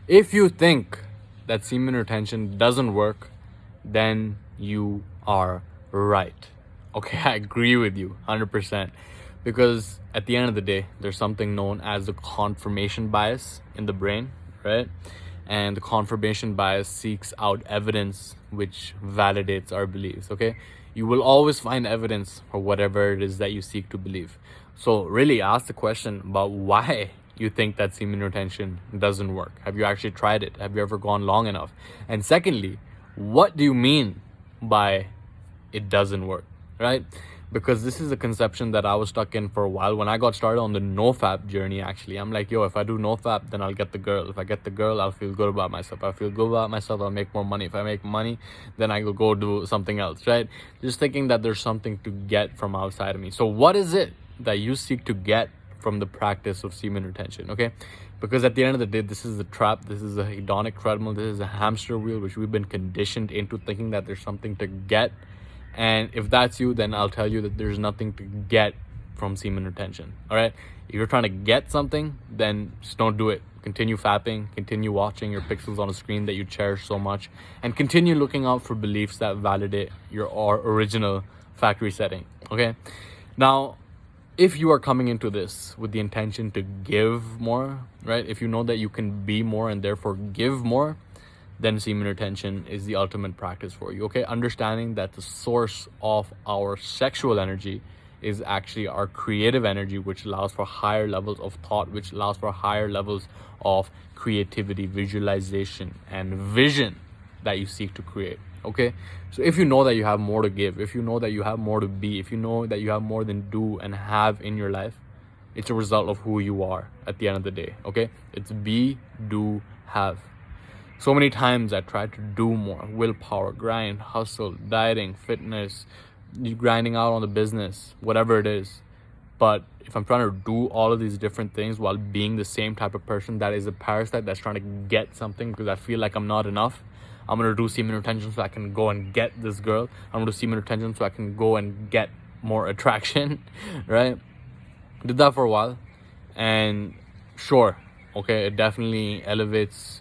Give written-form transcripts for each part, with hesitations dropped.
If you think that semen retention doesn't work, then you are right. Okay, I agree with you 100%. Because at the end of the day, there's something known as the confirmation bias in the brain, right? And the confirmation bias seeks out evidence which validates our beliefs, okay? You will always find evidence for whatever it is that you seek to believe. So really ask the question about why you think that semen retention doesn't work. Have you actually tried it? Have you ever gone long enough? And secondly, what do you mean by it doesn't work, right? Because this is a conception that I was stuck in for a while. When I got started on the nofap journey, actually, I'm like, yo, if I do nofap, then I'll get the girl. If I get the girl, I'll feel good about myself. If I feel good about myself, I'll make more money. If I make money, then I will go do something else, right? Just thinking that there's something to get from outside of me. So what is it that you seek to get from the practice of semen retention, okay? Because at the end of the day, this is a trap. This is a hedonic treadmill. This is a hamster wheel, which we've been conditioned into thinking that there's something to get. And if that's you, then I'll tell you that there's nothing to get from semen retention, all right? If you're trying to get something, then just don't do it. Continue fapping, continue watching your pixels on a screen that you cherish so much, and continue looking out for beliefs that validate your original factory setting, okay? Now, if you are coming into this with the intention to give more, right? If you know that you can be more and therefore give more, then semen retention is the ultimate practice for you, okay? Understanding that the source of our sexual energy is actually our creative energy, which allows for higher levels of thought, which allows for higher levels of creativity, visualization, and vision that you seek to create, okay? So if you know that you have more to give, if you know that you have more to be, if you know that you have more than do and have in your life, it's a result of who you are at the end of the day, okay? It's be, do, have. So many times I tried to do more, willpower, grind, hustle, dieting, fitness, grinding out on the business, whatever it is. But if I'm trying to do all of these different things while being the same type of person that is a parasite that's trying to get something because I feel like I'm not enough, I'm going to do semen retention so I can go and get this girl. I'm going to do semen retention so I can go and get more attraction, right? Did that for a while. And sure, okay, it definitely elevates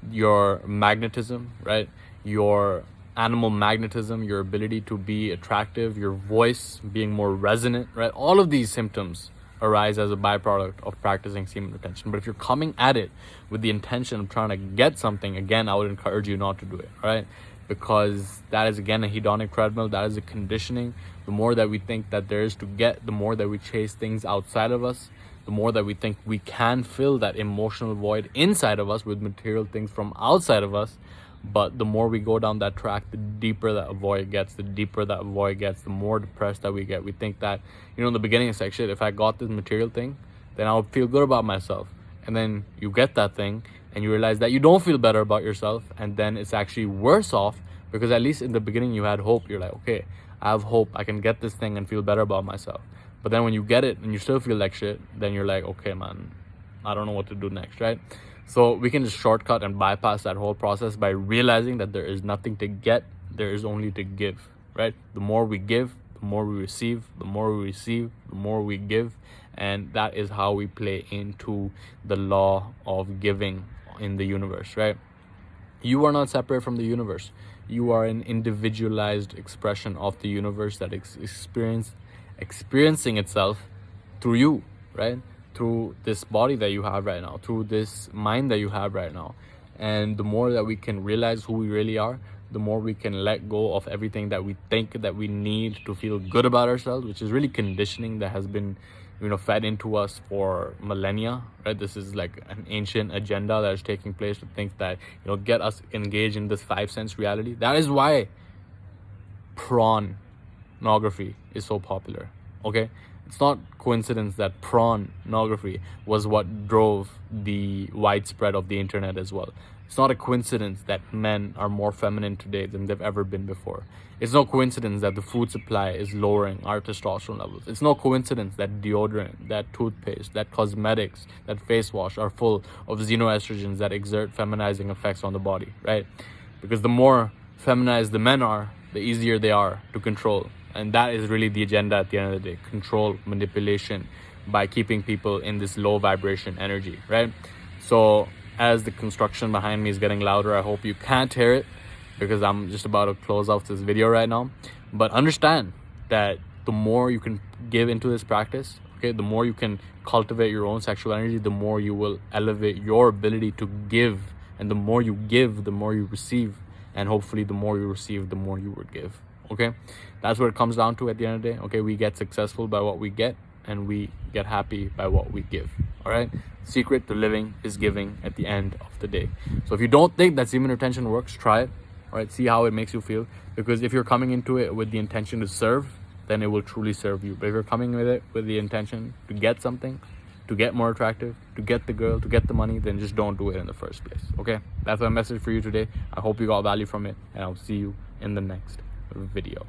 your magnetism, right? Your animal magnetism, your ability to be attractive, your voice being more resonant, right? All of these symptoms arise as a byproduct of practicing semen retention. But if you're coming at it with the intention of trying to get something, again, I would encourage you not to do it, right? Because that is, again, a hedonic treadmill. That is a conditioning. The more that we think that there is to get, the more that we chase things outside of us, the more that we think we can fill that emotional void inside of us with material things from outside of us. But the more we go down that track, the deeper that void gets, the deeper that void gets, the more depressed that we get. We think that, in the beginning it's like, shit, if I got this material thing, then I'll feel good about myself. And then you get that thing and you realize that you don't feel better about yourself. And then it's actually worse off because at least in the beginning you had hope. You're like, okay, I have hope. I can get this thing and feel better about myself. But then when you get it and you still feel like shit, then you're like, okay, man, I don't know what to do next, right? So we can just shortcut and bypass that whole process by realizing that there is nothing to get, there is only to give, right? The more we give, the more we receive, the more we receive, the more we give. And that is how we play into the law of giving in the universe, right? You are not separate from the universe. You are an individualized expression of the universe that experiencing itself through you, right? Through this body that you have right now, through this mind that you have right now. And the more that we can realize who we really are, the more we can let go of everything that we think that we need to feel good about ourselves, which is really conditioning that has been fed into us for millennia, right? This is like an ancient agenda that is taking place to think that get us engaged in this 5 sense reality. That is why pornography is so popular, okay? It's not coincidence that pornography was what drove the widespread of the internet as well. It's not a coincidence that men are more feminine today than they've ever been before. It's no coincidence that the food supply is lowering our testosterone levels. It's no coincidence that deodorant, that toothpaste, that cosmetics, that face wash are full of xenoestrogens that exert feminizing effects on the body, right? Because the more feminized the men are, the easier they are to control. And that is really the agenda at the end of the day. Control, manipulation by keeping people in this low vibration energy, right? So as the construction behind me is getting louder, I hope you can't hear it because I'm just about to close off this video right now. But understand that the more you can give into this practice, okay, the more you can cultivate your own sexual energy, the more you will elevate your ability to give. And the more you give, the more you receive. And hopefully the more you receive, the more you would give. Okay, that's what it comes down to at the end of the day. Okay, we get successful by what we get, and we get happy by what we give. All right, secret to living is giving at the end of the day. So if you don't think that semen retention works, try it. All right, see how it makes you feel, because if you're coming into it with the intention to serve, then it will truly serve you. But if you're coming with it with the intention to get something, to get more attractive, to get the girl, to get the money, then just don't do it in the first place. Okay, that's my message for you today. I hope you got value from it, and I'll see you in the next video.